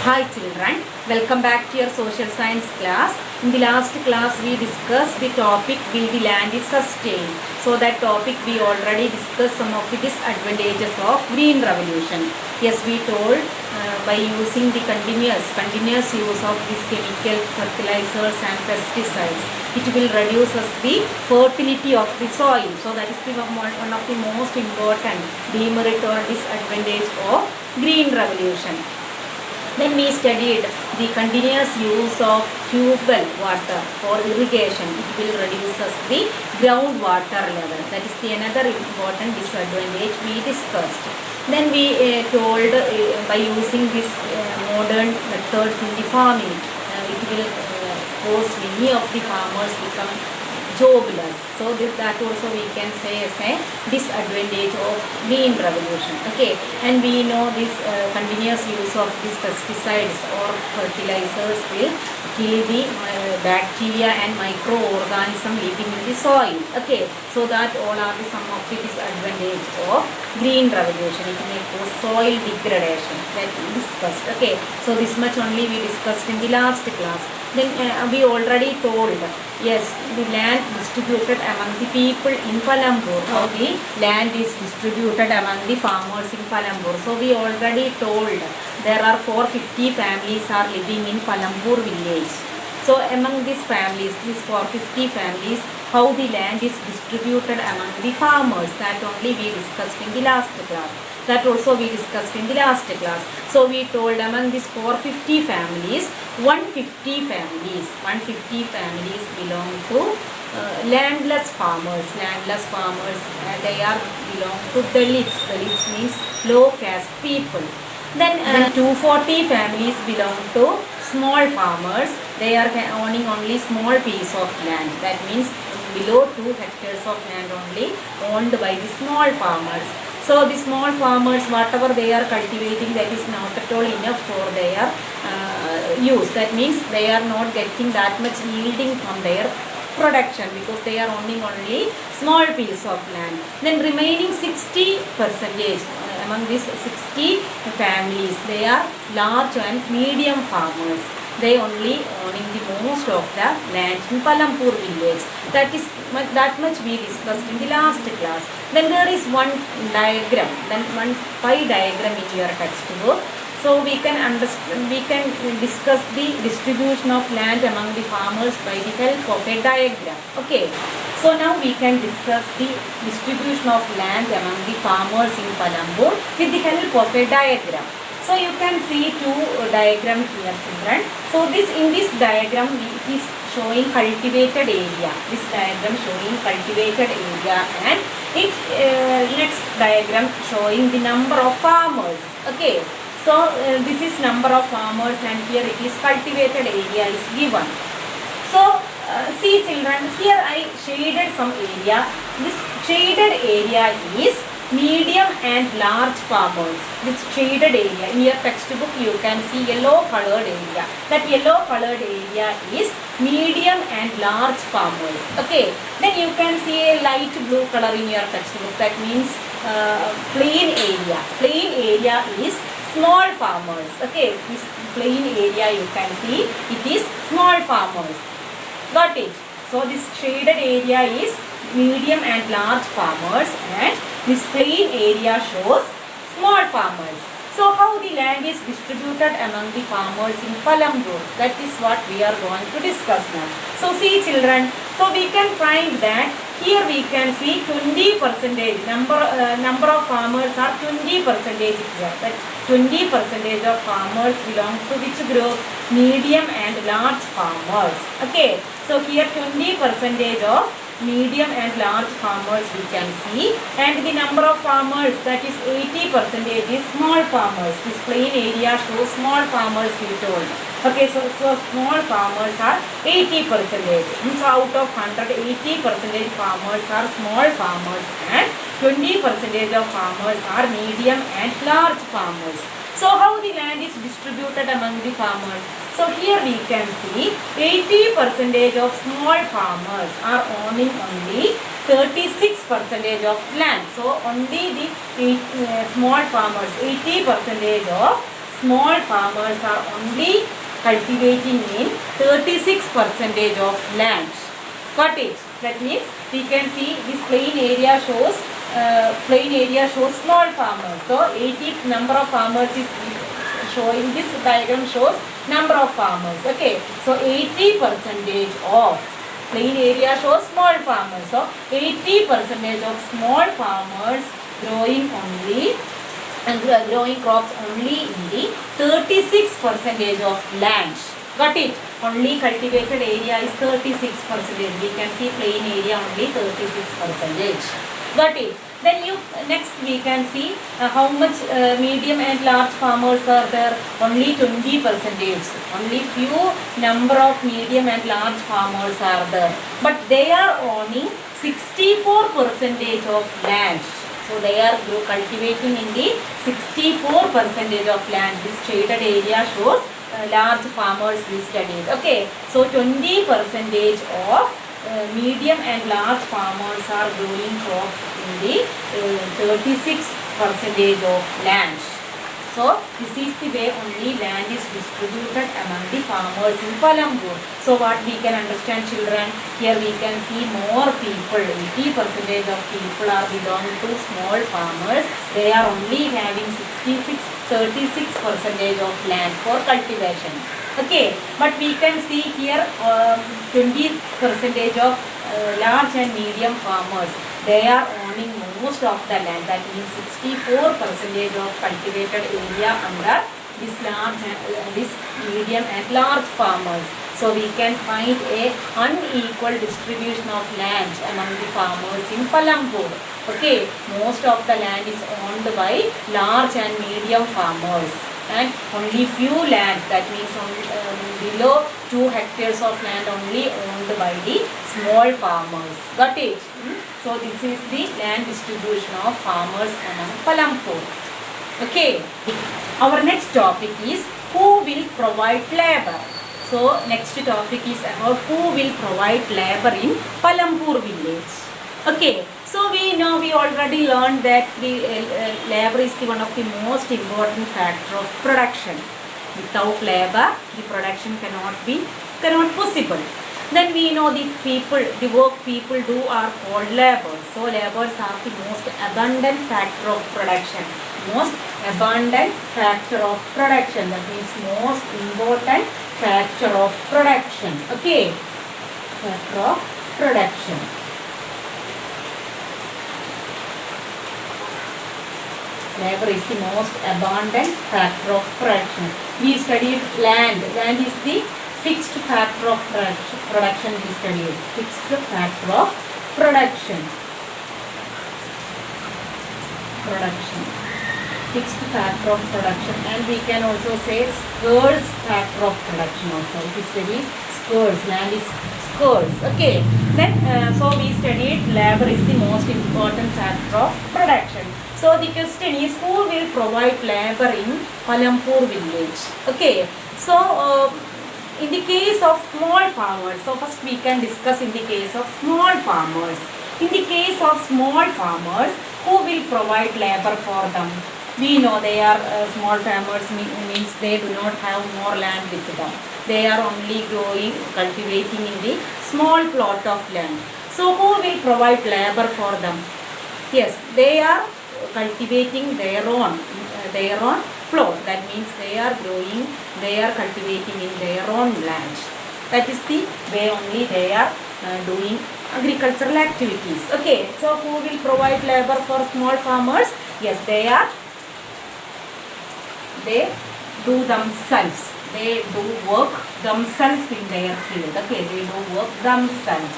Hi children, welcome back to your social science class. In the last class we discussed the topic will the land is sustained. So that topic we already discussed some of the disadvantages of green revolution. Yes, we told by using the continuous use of these chemical fertilizers and pesticides, it will reduce the fertility of the soil. So that is one of the most important demerit or disadvantage of green revolution. Then we studied the continuous use of tube well water for irrigation. It will reduce the groundwater level. That is the another important disadvantage we discussed. Then we told by using this modern methods in the farming, it will cause many of the farmers become jobless. So that also we can say as a disadvantage of green revolution. Okay, and we know this continuous use of these pesticides or fertilizers will kill the bacteria and microorganism living in the soil. Okay, so that all are the some of the disadvantage of green revolution. It may cause soil degradation that we discussed. Okay, so this much only we discussed in the last class. Then we already told, yes, the land distributed among the people in Palambur. How the land is distributed among the farmers in Palambur. So we already told there are 450 families are living in Palambur village. So among these families, these 450 families, how the land is distributed among the farmers, that only we discussed in the last class. That also we discussed in the last class. So we told among these 450 families, 150 families belong to landless farmers. Landless farmers, they are belong to Dalits. Dalits means low caste people. Then 240 families belong to small farmers. They are owning only small piece of land. That means below 2 hectares of land only owned by the small farmers. So the small farmers, whatever they are cultivating, that is not at all enough for their use. That means they are not getting that much yielding from their production because they are owning only small piece of land. Then remaining 60%, among these 60 families, they are large and medium farmers. They only owning the most of the land in Palambur village. That much we discussed in the last class. Then there is one diagram, then one pie diagram in your textbook. So we can discuss the distribution of land among the farmers by the help of a diagram. Okay. So now we can discuss the distribution of land among the farmers in Palambur with the help of a diagram. So you can see two diagrams here, children. So in this diagram it is showing cultivated area. This diagram showing cultivated area, and next diagram showing the number of farmers. Okay. So this is number of farmers, and here it is cultivated area is given. So see children, here I shaded some area. This shaded area is medium and large farmers. This shaded area, in your textbook you can see yellow colored area. That yellow colored area is medium and large farmers. Okay. Then you can see a light blue color in your textbook. That means plain area. Plain area is small farmers. Okay. This plain area you can see, it is small farmers. Got it? So this shaded area is medium and large farmers, and this plain area shows small farmers. So how the land is distributed among the farmers in Palambur, that is what we are going to discuss now. So see children, so we can find that here we can see 20% number of farmers are 20% here. That 20% of farmers belong to which group? Medium and large farmers. Okay. So here 20% of medium and large farmers we can see, and the number of farmers, that is 80% is small farmers. This plain area shows small farmers we told. Okay, so small farmers are 80%. So out of 100, 80% farmers are small farmers, and 20% of farmers are medium and large farmers. So how the land is distributed among the farmers? So here we can see 80% of small farmers are owning only 36% of land. So only the small farmers, 80% of small farmers are only cultivating in 36% of land. Got it? That means we can see this plain area shows small farmers. So 80 number of farmers is showing, this diagram shows number of farmers. Okay, so 80% of plain area shows small farmers. So 80% of small farmers growing only growing crops only in the 36% of land. Got it? Only cultivated area is 36%. We can see plain area only 36%. Got it? Then next we can see how much medium and large farmers are there. Only 20%. Only few number of medium and large farmers are there. But they are owning 64% of land. So they are cultivating in the 64% of land. This shaded area shows large farmers we studied. Okay, so 20% of medium and large farmers are growing crops in the 36% of land. So this is the way only land is distributed among the farmers in Palampur. So what we can understand, children, here we can see more people, 80% of people are belonging to small farmers. They are only having 36% of land for cultivation. Okay, but we can see here 20% of large and medium farmers. They are owning most of the land. That means 64% of cultivated area under this medium and large farmers. So we can find a unequal distribution of land among the farmers in Palampur. Okay, most of the land is owned by large and medium farmers, and only few land, that means below 2 hectares of land only owned by the small farmers. Got it? So this is the land distribution of farmers among Palampur. Okay. Our next topic is who will provide labor. So next topic is about who will provide labor in Palampur village. Okay. So we already learned that the labor is one of the most important factor of production. Without labor, the production cannot possible. Then we know the work people do are called labor. So labors are the most abundant factor of production. Most abundant factor of production. That means most important factor of production. Okay. Factor of production. Labor is the most abundant factor of production. We studied land. Land is the fixed factor of production. We studied fixed factor of production. Fixed factor of production, and we can also say scarce factor of production also. It is very scarce. Land is scarce. Okay. Then so we studied labor is the most important factor of production. So the question is who will provide labor in Palampur village? Okay. So in the case of small farmers, so first we can discuss in the case of small farmers. In the case of small farmers, who will provide labor for them? We know they are small farmers, means they do not have more land with them. They are only cultivating in the small plot of land. So who will provide labor for them? Yes, they are cultivating their own plot. That means they are cultivating in their own land. That is the way only they are doing agricultural activities. Okay, so who will provide labor for small farmers? Yes, they do themselves. They do work themselves in their field. Okay, they do work themselves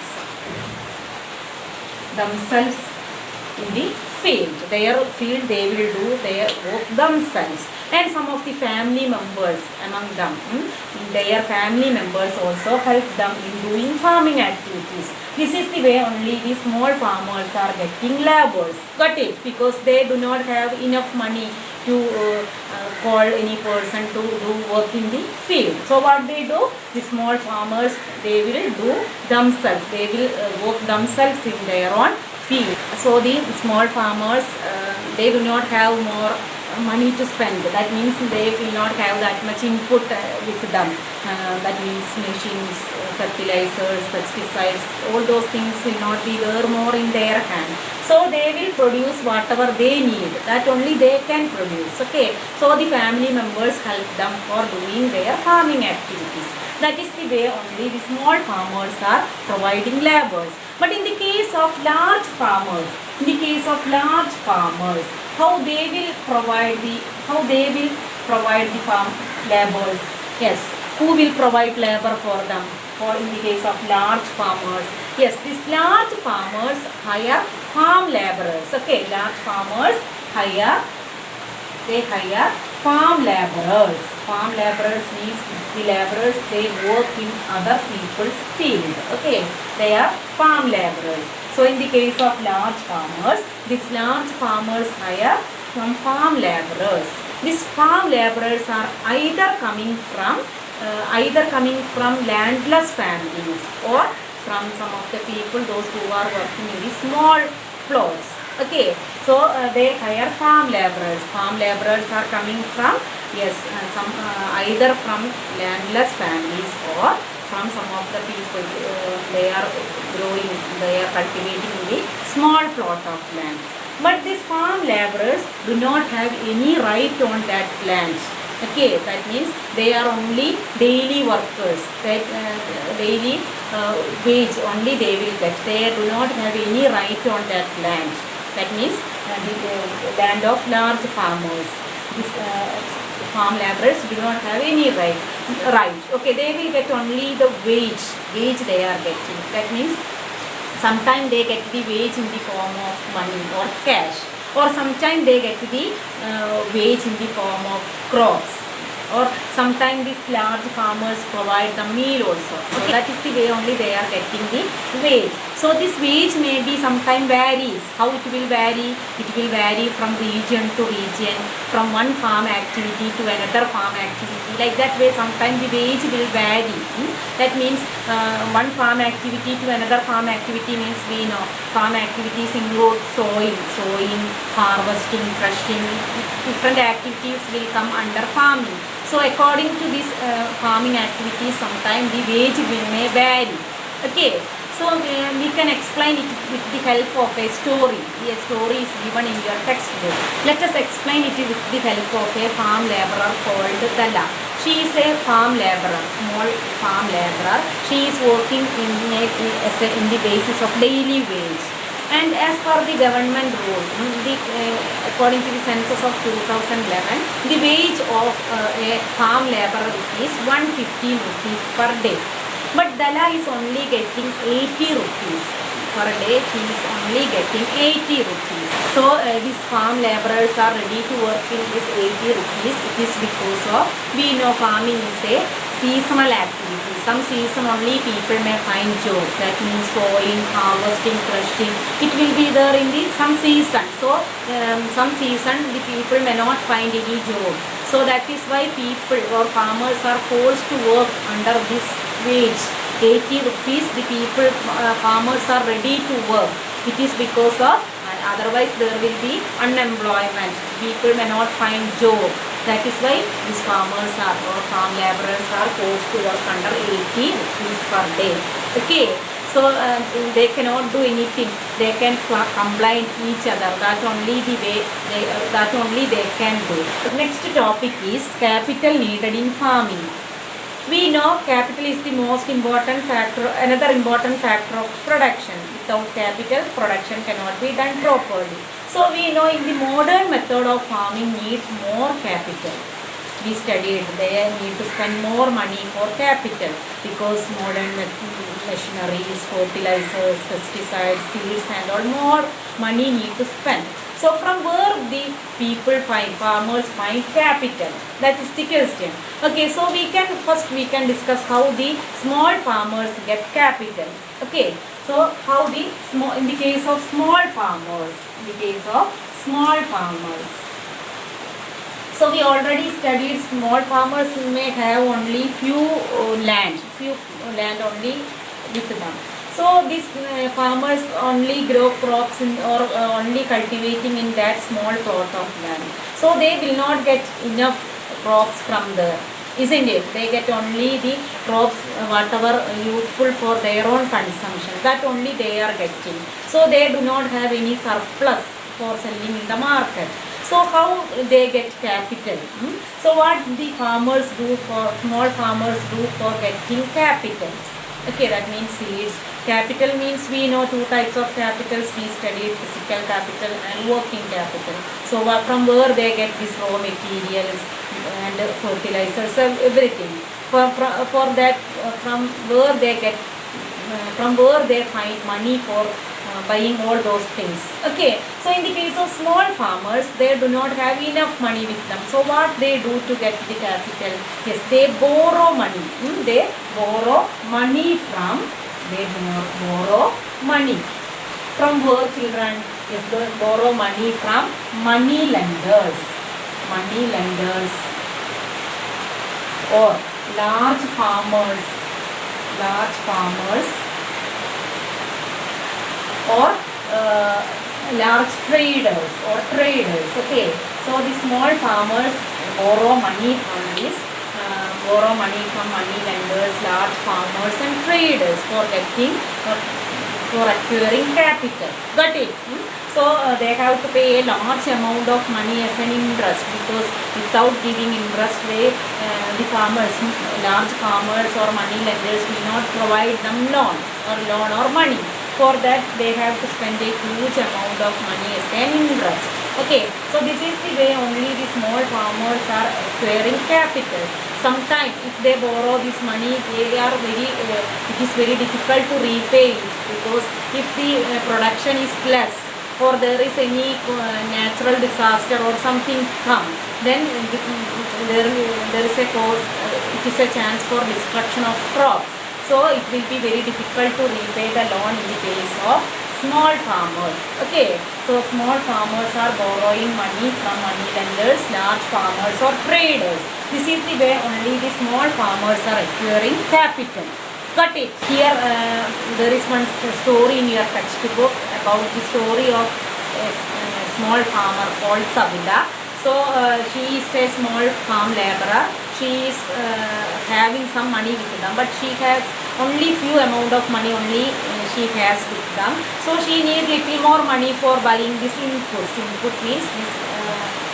in the field. Their field they will do their work themselves. And some of the family members among them, their family members also help them in doing farming activities. This is the way only the small farmers are getting laborers. Got it? Because they do not have enough money to call any person to do work in the field. So what they do? The small farmers, they will do themselves. They will work themselves in their own field. So the small farmers, they do not have more money to spend. That means they will not have that much input with them. That means machines, fertilizers, pesticides, all those things will not be there more in their hand. So they will produce whatever they need. That only they can produce. Okay. So the family members help them for doing their farming activities. That is the way only the small farmers are providing labors. But in the case of large farmers, how they will provide the farm labors? Yes, who will provide labor for them? For in the case of large farmers, yes, these large farmers hire farm laborers. Okay, large farmers hire farm laborers. Farm laborers means the laborers, they work in other people's field. Okay, they are farm laborers. So in the case of large farmers, these large farmers hire some farm laborers. These farm laborers are either coming from landless families or from some of the people, those who are working in the small plots. Okay, so they hire farm laborers. Farm laborers are coming from either from landless families or from some of the people they are cultivating in the small plot of land. But these farm laborers do not have any right on that land. Okay, that means they are only daily workers. That daily wage only they will get. They do not have any right on that land. That means the land of large farmers. This farm laborers do not have any right. Okay, they will get only the wage they are getting. That means sometimes they get the wage in the form of money or cash, or sometimes they get the wage in the form of crops, or sometimes these large farmers provide the meal also. So that is the way only they are getting the wage. So this wage may be sometimes varies. How it will vary? It will vary from region to region, from one farm activity to another farm activity. Like that way sometimes the wage will vary. That means one farm activity to another farm activity means we know farm activities include sowing, harvesting, threshing. Different activities will come under farming. So according to this farming activities, sometimes the wage may vary. Okay. So we can explain it with the help of a story. A story is given in your textbook. Let us explain it with the help of a farm laborer called Dala. She is a farm laborer, small farm laborer. She is working in the basis of daily wage. And as per the government rule, according to the census of 2011, the wage of a farm laborer is 150 rupees per day. But Dala is only getting 80 rupees per day. She is only getting 80 rupees. So these farm laborers are ready to work in this 80 rupees. It is because of, we know farming is a seasonal activity. Some season only people may find job. That means sowing, harvesting, threshing. It will be there in some season. So some season the people may not find any job. So that is why people or farmers are forced to work under this wage. 80 rupees the people, farmers are ready to work. It is because of, otherwise there will be unemployment. People may not find job. That is why these farmers or farm laborers are forced to work under 80 rupees per day. Okay. So they cannot do anything. They can complain each other. That only the way they can do. The next topic is capital needed in farming. We know capital is the most important factor, another important factor of production. Without capital, production cannot be done properly. So we know in the modern method of farming needs more capital. We studied they need to spend more money for capital because modern machineries, fertilizers, pesticides, seeds and all more money need to spend. So from where the people find, farmers find capital? That is the question. Okay, so we can discuss how the small farmers get capital. Okay, so how in the case of small farmers, so we already studied small farmers may have only few land only with them. So these farmers only grow crops or only cultivating in that small plot of land. So they will not get enough crops from there, isn't it? They get only the crops whatever useful for their own consumption, that only they are getting. So they do not have any surplus for selling in the market. So how they get capital? So what the farmers do for, small farmers do for getting capital? Okay, that means seeds. Capital means we know two types of capitals. We studied physical capital and working capital. So from where they get these raw materials and fertilizers and everything. For that, from where they get, from where they find money for buying all those things. Okay, so in the case of small farmers, they do not have enough money with them. So what they do to get the capital? Yes, they borrow money. They borrow money from, they borrow money from where, children? Yes, they borrow money from money lenders. Money lenders or large farmers. Large farmers or large traders or traders. Okay, so the small farmers borrow money from this, borrow money from money lenders, large farmers and traders for getting, for acquiring capital. Got it? So they have to pay a large amount of money as an interest, because without giving interest, the farmers, large farmers or money lenders will not provide them loan or money. For that they have to spend a huge amount of money as an interest. Okay, so this is the way only the small farmers are acquiring capital. Sometimes if they borrow this money, they are very, it is very difficult to repay it, because if the production is less, or there is any natural disaster or something come, then there is a cause, it is a chance for destruction of crops. So it will be very difficult to repay the loan in the case of small farmers. Okay, so small farmers are borrowing money from money lenders, large farmers or traders. This is the way only the small farmers are acquiring capital. Got it? Here there is one story in your textbook about the story of a small farmer called Savita. So she is a small farm laborer. She is having some money with them, but she has only few amount of money only she has with them. So she needs little more money for buying this inputs. Input means this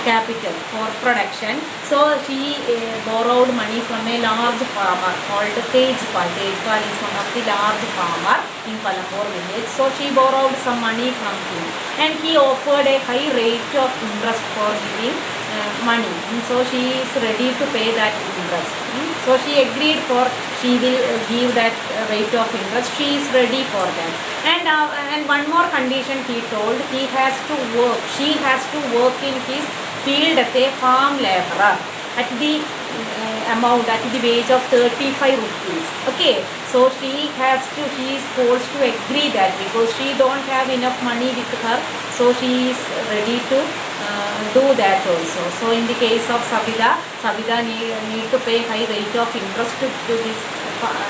capital for production. So she borrowed money from a large farmer called Tejpal. Tejpal is one of the large farmer in Palampur village. So she borrowed some money from him, and he offered a high rate of interest for giving money. So she is ready to pay that interest. So she agreed for, she will give that rate of interest. She is ready for that. And one more condition he told, he has to work. She has to work in his field as a farm laborer at the amount, at the wage of 35 rupees. Okay, so she is forced to agree that, because she don't have enough money with her, so she is ready to do that also. So in the case of Savita need to pay high rate of interest to this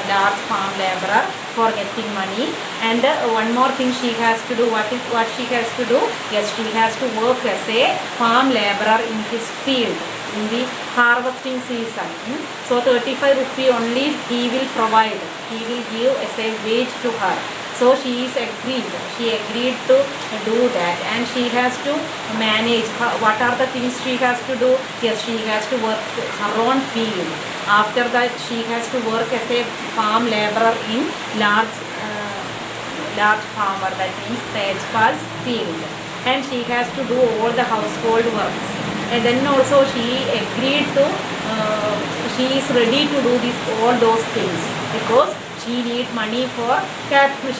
large farm laborer for getting money. And one more thing she has to do, what she has to do? Yes, she has to work as a farm laborer in his field in the harvesting season. So 35 rupee only he will provide, he will give as a wage to her. So she agreed to do that, and she has to manage what are the things she has to do. Yes, she has to work her own field. After that she has to work as a farm laborer in large farmer, that means Tejpal's field, and she has to do all the household works. And then also she agreed to, she is ready to do all those things, because she need money for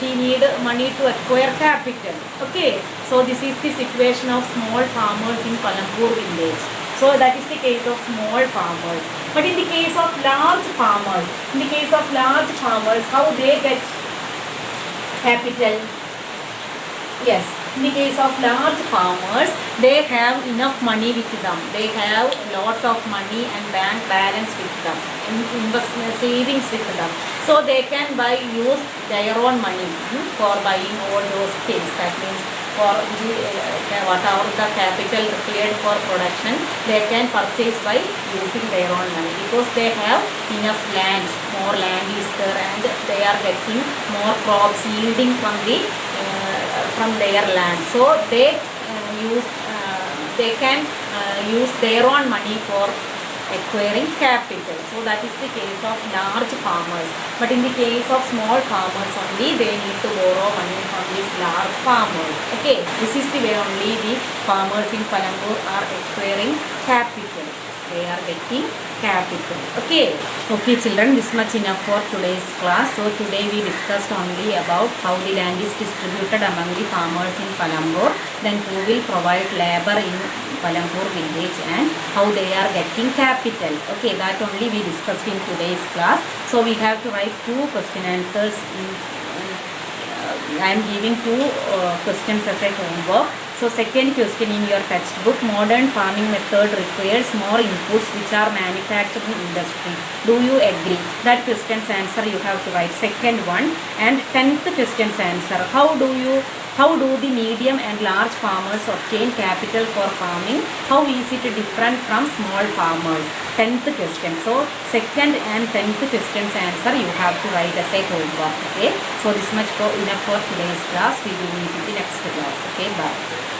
she need money to acquire capital. Okay, so this is the situation of small farmers in Palampur village. So that is the case of small farmers. But in the case of large farmers, how they get capital? Yes, In the case of large farmers, they have enough money with them. They have a lot of money and bank balance with them, investment savings with them. So they can use their own money for buying all those things. That means for the, whatever the capital required for production, they can purchase by using their own money because they have enough land, more land is there, and they are getting more crops yielding from their land. So they can use their own money for acquiring capital. So that is the case of large farmers. But in the case of small farmers only, they need to borrow money from these large farmers. Okay, this is the way only the farmers in Palambur are acquiring capital. They are getting capital. Okay children, this much enough for today's class. So today we discussed only about how the land is distributed among the farmers in Palambur, then who will provide labor in Palambur village, and how they are getting capital. Okay, that only we discussed in today's class. So we have to write 2 question answers. I am giving 2 questions as a homework. So second question in your textbook, modern farming method requires more inputs which are manufactured in industry. Do you agree? That question's answer you have to write. Second one, and 10th question's answer. How do the medium and large farmers obtain capital for farming? How is it different from small farmers? 10th question. So second and 10th question's answer you have to write as a homework. Okay. So this much enough for today's class. We will meet in the next class. Okay. Bye.